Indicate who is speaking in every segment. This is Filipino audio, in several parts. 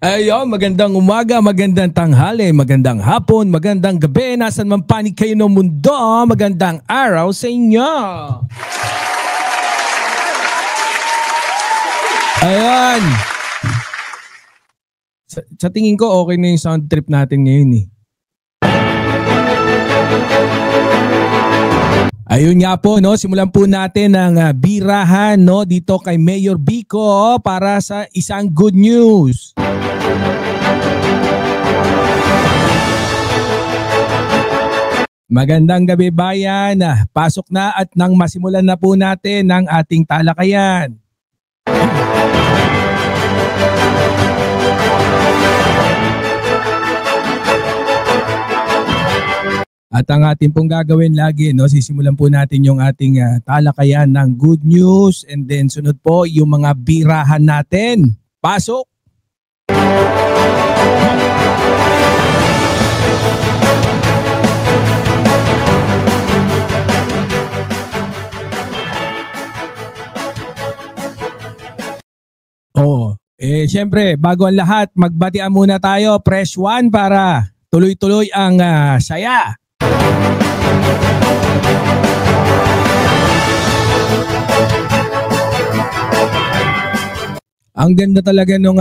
Speaker 1: Ayun, magandang umaga, magandang tanghali, magandang hapon, magandang gabi. Nasaan man panig kayo ng mundo, magandang araw sa inyo. Ayun. Sa tingin ko, okay na yung sound trip natin ngayon eh. Ayun nga po, no, simulan po natin ang birahan, no, dito kay Mayor Vico para sa isang good news. Magandang gabi bayan, pasok na at nang masimulan na po natin ang ating talakayan. At ang ating pong gagawin lagi, no, sisimulan po natin yung ating talakayan ng good news and then sunod po yung mga birahan natin. Pasok! Siyempre, bago ang lahat, magbatian muna tayo. Press 1 para tuloy-tuloy ang saya. Ang ganda talaga nung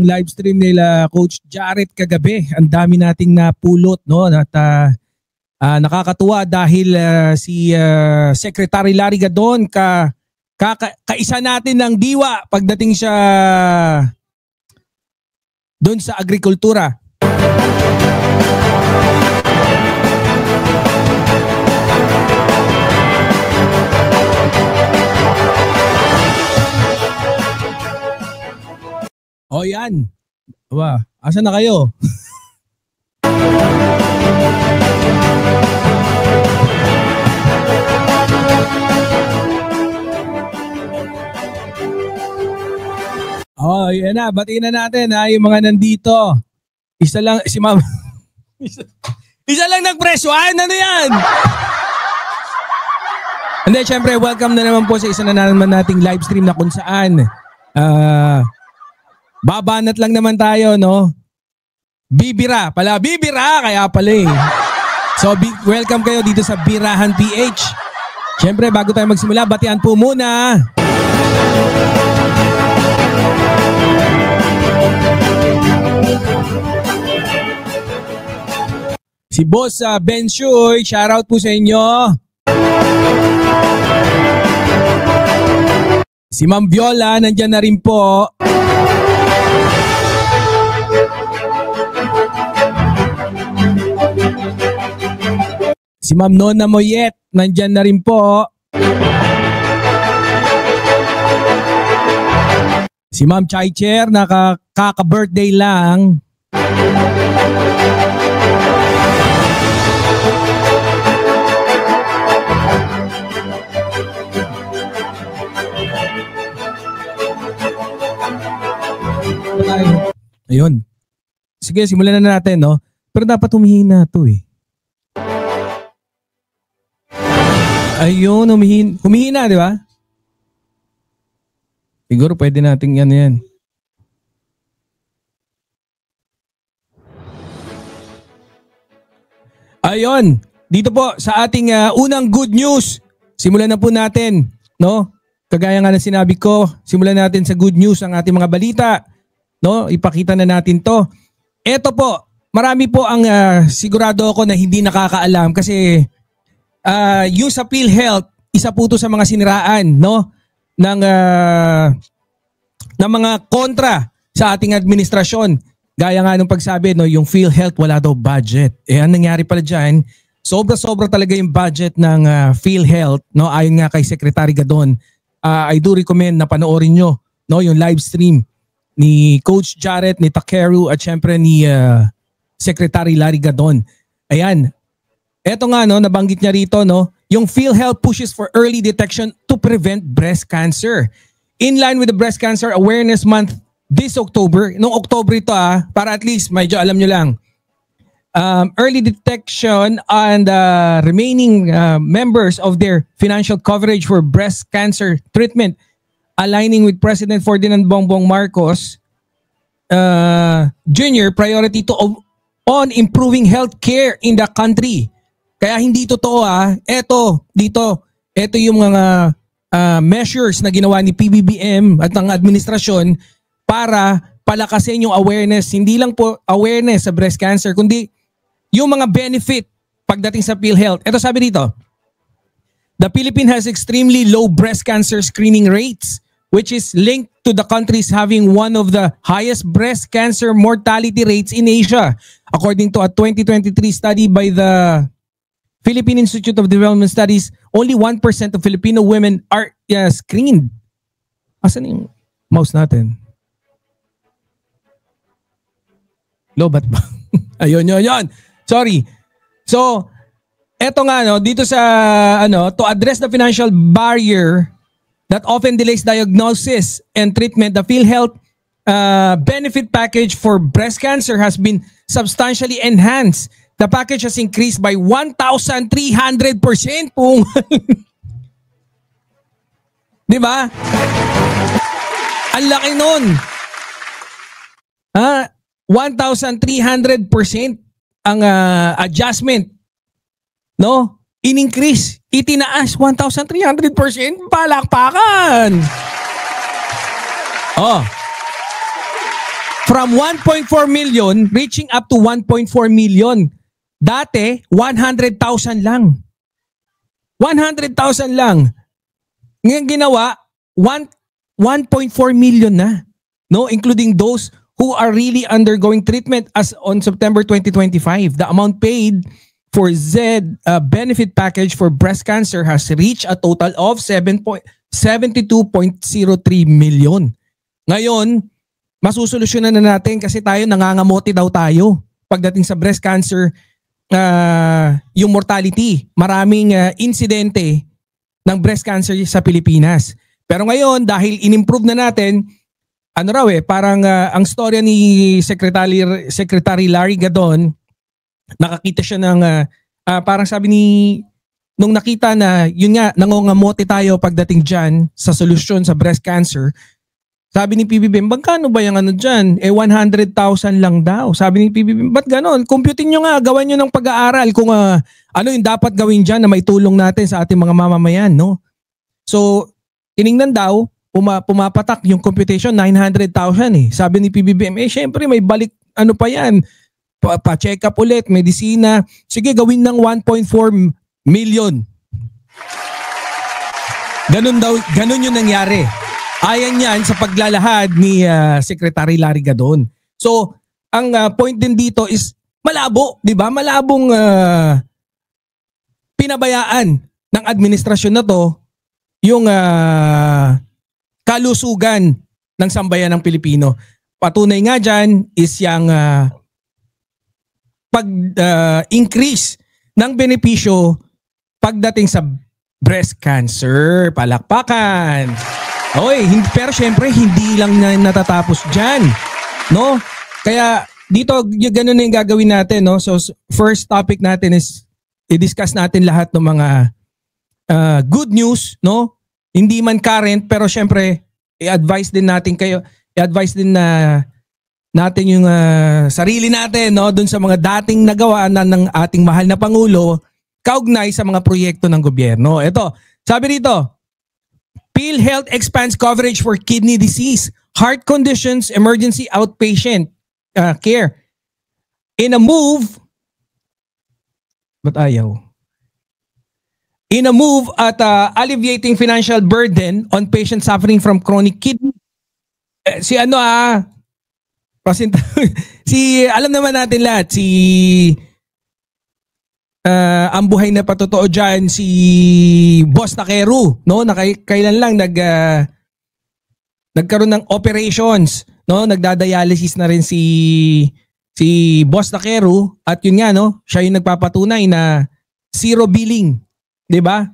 Speaker 1: live stream nila Coach Jarrett kagabi. Ang dami nating napulot, no, at nakakatuwa dahil si Secretary Larry Gadon kaisa natin ng diwa pagdating siya doon sa agrikultura. O yan. Aba, asa na kayo? Oh, yan na. Batiin na natin yung mga nandito. Isa lang, si Ma'am. Isa lang nag-press 1. Ano yan? Hindi, syempre, welcome na naman po sa isa na naman nating live stream na kung saan babanat lang naman tayo, no? Bibira pala. Bibira! Kaya pala eh. So, welcome kayo dito sa Birahan PH. Syempre, bago tayo magsimula, batian po muna. Si Boss Ben Shuy, shoutout po sa inyo. Si Ma'am Viola, nandyan na rin po. Si Ma'am Nona Moyet, nandyan na rin po. Si Ma'am Chaicher, nakaka-birthday lang. Ayun. Sige, simulan na natin, no? Pero dapat humihina to eh. Ayun, humihina, di ba? Siguro pwede nating yan. Ayun, dito po sa ating unang good news. Simulan na po natin, no? Kagaya nga na sinabi ko, simulan natin sa good news ang ating mga balita. No, ipakita na natin to. Ito po, marami po ang sigurado ako na hindi nakakaalam kasi yung sa PhilHealth, isa po to sa mga siniraan, no, ng mga kontra sa ating administrasyon. Gaya nga nung pagsabi, no, yung PhilHealth wala daw budget. Ang nangyari pala diyan, sobra-sobra talaga yung budget ng PhilHealth, no, ayon nga kay Secretary Gadon. I do recommend na panoorin nyo, no, yung live stream ni Coach Jarrett, ni Takeru at syempre ni Secretary Larry Gadon. Ayan. Eto nga, no, nabanggit niya rito, no, yung PhilHealth pushes for early detection to prevent breast cancer. In line with the Breast Cancer Awareness Month this October, noong October ito para at least medyo alam nyo lang. Early detection on the remaining members of their financial coverage for breast cancer treatment, aligning with President Ferdinand Bongbong Marcos Jr. priority on improving healthcare in the country. Kaya hindi totoo ito yung mga measures na ginawa ni PBBM at ng administrasyon para palakasin yung awareness, hindi lang po awareness sa breast cancer, kundi yung mga benefit pagdating sa PhilHealth. Ito sabi dito, the Philippines has extremely low breast cancer screening rates, which is linked to the countries having one of the highest breast cancer mortality rates in Asia, according to a 2023 study by the Philippine Institute of Development Studies. Only 1% of Filipino women are screened. Asan yung mouse natin? Lobat ba? Ayun. Sorry. So, eto nga dito sa to address the financial barrier that often delays diagnosis and treatment, the PhilHealth benefit package for breast cancer has been substantially enhanced. The package has increased by 1,300% po. Di ba? Ang laki nun. 1,300% ang adjustment. No? In-increase. Itinaas 1,300%. Palakpakan. From 1.4 million reaching up to 1.4 million. Dati 100,000 lang. 100,000 lang. Ngayon ginawa 1.4 million na. No, including those who are really undergoing treatment as on September 2025. The amount paid for Z benefit package for breast cancer has reached a total of 72.03 million. Ngayon, masusolusyonan na natin kasi tayo nangangamote daw tayo pagdating sa breast cancer, yung mortality. Maraming insidente ng breast cancer sa Pilipinas. Pero ngayon, dahil in-improve na natin, parang ang storya ni Secretary Larry Gadon, nakakita siya ng parang sabi nung nakita na yun nga nangongamote tayo pagdating diyan sa solusyon sa breast cancer. Sabi ni PBBM, magkano ba yung dyan? 100,000 lang daw. Sabi ni PBBM, ba't ganon? Computin nyo nga, gawan nyo ng pag-aaral kung ano yung dapat gawin dyan na maitulong natin sa ating mga mamamayan, no? So, tiningnan daw, pumapatak yung computation 900,000 eh. Sabi ni PBBM, syempre may balik pa yan. Pa-check up ulit, medisina. Sige, gawin ng 1.4 million. Ganun yung nangyari. Ayan yan sa paglalahad ni Secretary Larry Gadon. So, ang point din dito is malabo, di ba? Malabong pinabayaan ng administrasyon na to yung kalusugan ng sambayan ng Pilipino. Patunay nga dyan is yung pag-increase ng benepisyo pagdating sa breast cancer. Palakpakan! Pero syempre hindi lang natatapos dyan. No? Kaya dito, ganun na yung gagawin natin. No? So first topic natin is i-discuss natin lahat ng mga good news. No? Hindi man current, pero syempre i-advise din natin kayo. I-advise din natin yung sarili natin, no, doon sa mga dating nagawa ng ating mahal na Pangulo kaugnay sa mga proyekto ng gobyerno. Ito, sabi dito, PhilHealth expands coverage for kidney disease, heart conditions, emergency outpatient care. In a move, in a move at alleviating financial burden on patients suffering from chronic kidney. Alam naman natin lahat, ang buhay na patotoo dyan, si Boss Takeru, no? Kailan lang nagkaroon ng operations, no? Nagdadialysis na rin si Boss Takeru at yun nga, no? Siya yung nagpapatunay na zero billing, 'di ba?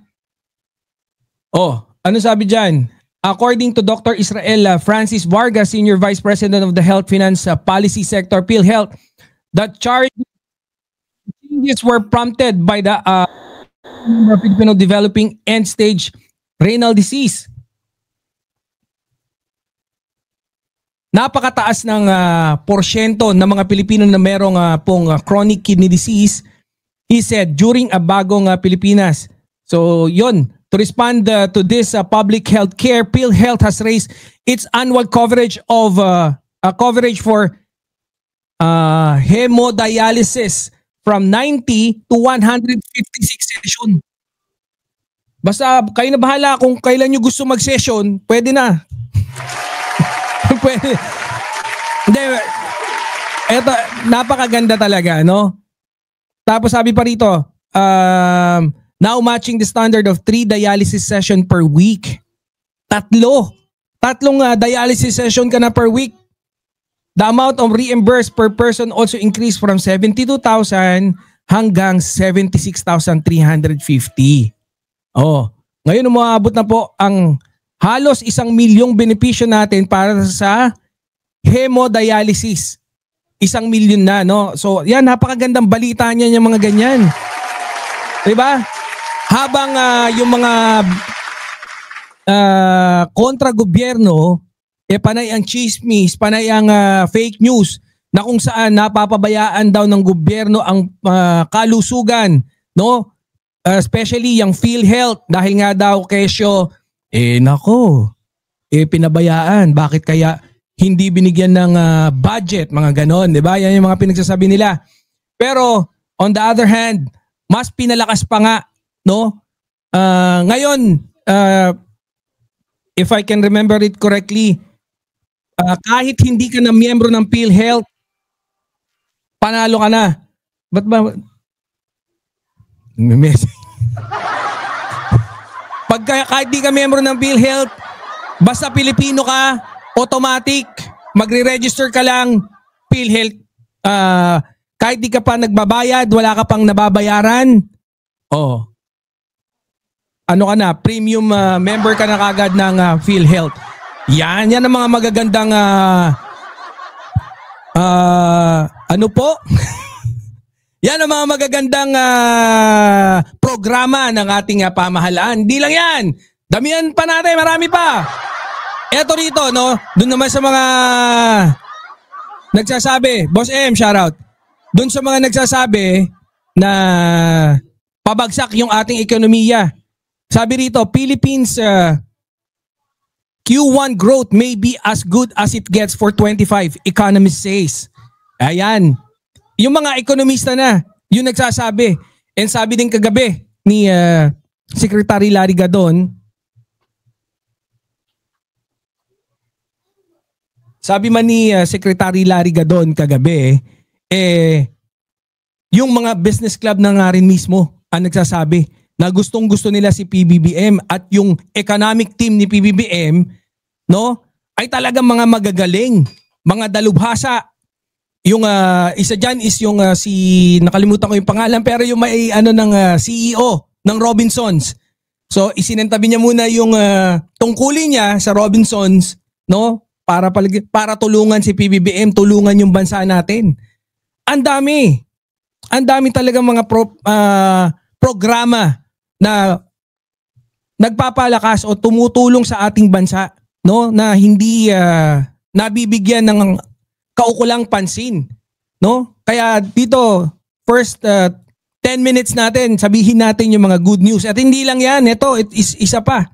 Speaker 1: Ano sabi diyan? According to Dr. Israel Francis Vargas, Senior Vice President of the Health Finance Policy Sector, PhilHealth, that changes were prompted by the Filipino developing end-stage renal disease. napakataas ng porsyento ng mga Pilipino na merong chronic kidney disease. He said during a bagong Pilipinas. So yun, to respond to this public health care, PhilHealth has raised its annual coverage of coverage for hemodialysis from 90 to 156 session. Basta kayo na bahala kung kailan nyo gusto mag-session, pwede na. Pwede. Hindi, eto, napakaganda talaga, no? Tapos sabi pa rito, now matching the standard of 3 dialysis session per week. Tatlong dialysis session ka na per week. The amount of reimbursed per person also increased from 72,000 hanggang 76,350. Oh, ngayon umaabot na po ang halos 1 milyong benepisyo natin para sa hemodialysis. 1 milyon na, no? So, yan, napakagandang balita niya yung mga ganyan. Diba? Habang yung mga kontra-gobyerno, panay ang chismis, panay ang fake news na kung saan napapabayaan daw ng gobyerno ang kalusugan, no? Especially yung PhilHealth dahil nga daw kesyo, pinabayaan. Bakit kaya hindi binigyan ng budget, mga ganon, di ba? Yan yung mga pinagsasabi nila. Pero on the other hand, mas pinalakas pa nga, no? Ngayon, if I can remember it correctly, kahit hindi ka na miyembro ng PhilHealth, panalo ka na. Ba't ba? Kahit di ka miyembro ng PhilHealth, basta Pilipino ka, automatic, magre-register ka lang, PhilHealth. Kahit di ka pa nagbabayad, wala ka pang nababayaran, ano ka na, premium member ka na kagad ng PhilHealth. Yan ang mga magagandang ano po? Yan ang mga magagandang programa ng ating pamahalaan. Di lang yan. Damihan pa natin, marami pa. Eto rito, no? Doon naman sa mga nagsasabi, Boss M, shoutout. Doon sa mga nagsasabi na pabagsak yung ating ekonomiya. Sabi rito, Philippines Q1 growth may be as good as it gets for 25, economist says. Ayan. Yung mga ekonomista na, yung nagsasabi. And sabi din kagabi ni Secretary Larry Gadon, sabi man ni Secretary Larry Gadon kagabi, yung mga business club na nga rin mismo ang nagsasabi na gustong-gusto nila si PBBM at yung economic team ni PBBM, no, ay talagang mga magagaling, mga dalubhasa. Yung isa dyan is yung nakalimutan ko yung pangalan, pero yung may ng CEO ng Robinsons. So isinentabi niya muna yung tungkulin niya sa Robinsons, no, para tulungan si PBBM, tulungan yung bansa natin. Ang dami talagang mga programa na nagpapalakas o tumutulong sa ating bansa, no, na hindi nabibigyan ng kaukulang pansin, no? Kaya dito, first 10 minutes natin, sabihin natin yung mga good news. At hindi lang yan, ito isa pa.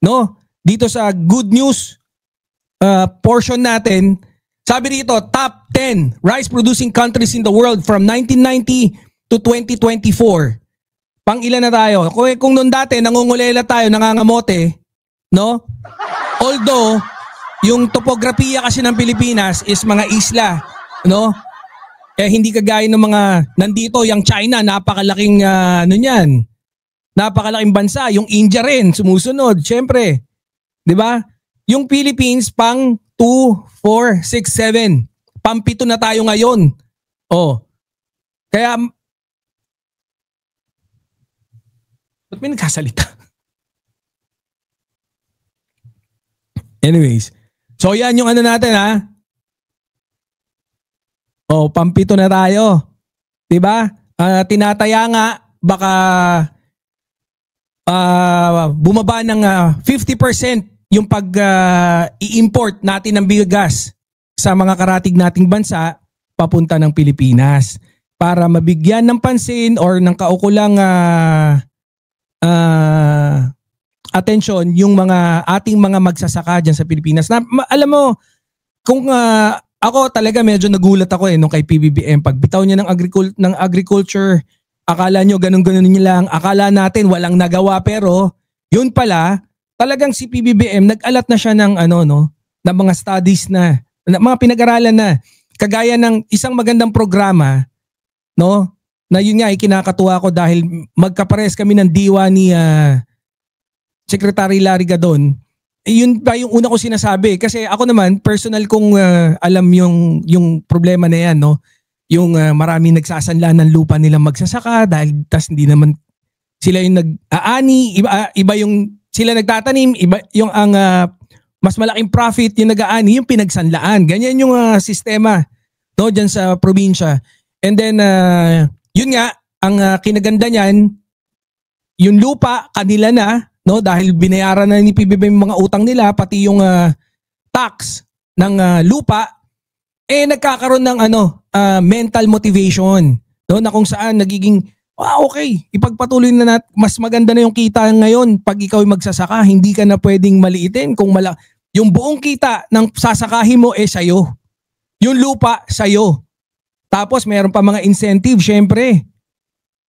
Speaker 1: No? Dito sa good news portion natin, sabi dito, top 10 rice producing countries in the world from 1990 to 2024. Pang ilan na tayo? Kung noon dati nangungulela tayo, nangangamote, no? Although yung topografiya kasi ng Pilipinas is mga isla, no? Hindi kagaya ng mga nandito, yung China, napakalaking napakalaking bansa, yung India rin sumusunod, syempre. 'Di ba? Yung Philippines pang 2, 4, 6, 7. Pang-7 na tayo ngayon. Kaya ba't may nagkasalita? Anyways, so yan yung ano natin, ha. Pang-7 na tayo. 'Di ba? Tinataya nga baka bumaba ng 50% yung pag-i-import natin ng bigas sa mga karatig nating bansa papunta ng Pilipinas para mabigyan ng pansin or ng kaukulang atensyon yung mga ating mga magsasaka dyan sa Pilipinas. Alam mo, kung ako talaga medyo nagulat ako nung kay PBBM. Pagbitaw niya ng agriculture, akala nyo ganun-ganun niya lang. Akala natin walang nagawa pero yun pala, talagang si PBBM nag-alat na siya ng ng mga studies na mga pinag-aralan na. Kagaya ng isang magandang programa, no? Na yun nga, kinakatuwa ko dahil magkapares kami ng diwa ni Secretary Larry Gadon. Yun pa yung una ko sinasabi. Kasi ako naman, personal kong alam yung problema na yan, no? Yung maraming nagsasanla ng lupa nilang magsasaka dahil tas hindi naman sila yung nag-aani, iba yung sila nagtatanim, iba yung ang mas malaking profit yung nag-aani, yung pinagsanlaan. Ganyan yung sistema, no, diyan sa probinsya. And then yun nga, ang kinaganda niyan, yung lupa kanila na, no, dahil binayaran na ni PBBM yung mga utang nila, pati yung tax ng lupa, nagkakaroon ng mental motivation, no, na kung saan nagiging okay, ipagpatuloy na natin. Mas maganda na yung kita ngayon pag ikaw ay magsasaka. Hindi ka na pwedeng maliitin. Yung buong kita ng sasakahin mo sa'yo. Yung lupa sa'yo. Tapos mayroon pa mga incentive, syempre.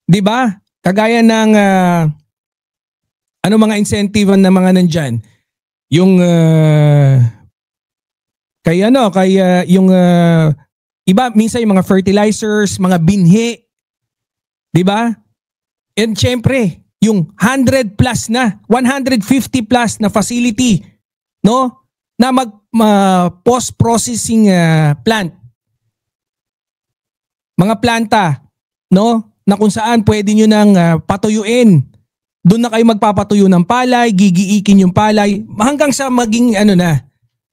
Speaker 1: 'Di ba? Kagaya ng mga incentive na mga nandyan. Yung yung iba minsan yung mga fertilizers, mga binhi. 'Di ba? And syempre, yung 100 plus na, 150 plus na facility, no? Na post-processing plant. Mga planta, no? Na kung saan pwede nyo nang patuyuin. Doon na kayo magpapatuyo ng palay, gigiikin yung palay, hanggang sa maging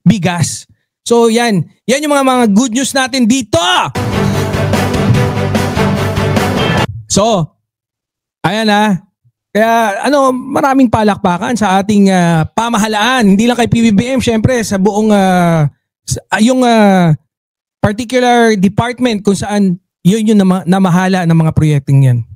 Speaker 1: bigas. So yan yung mga good news natin dito. So, ayan kaya maraming palakpakan sa ating pamahalaan. Hindi lang kay PBBM, syempre sa buong yung particular department kung saan yun yung namahala ng mga proyektong yan.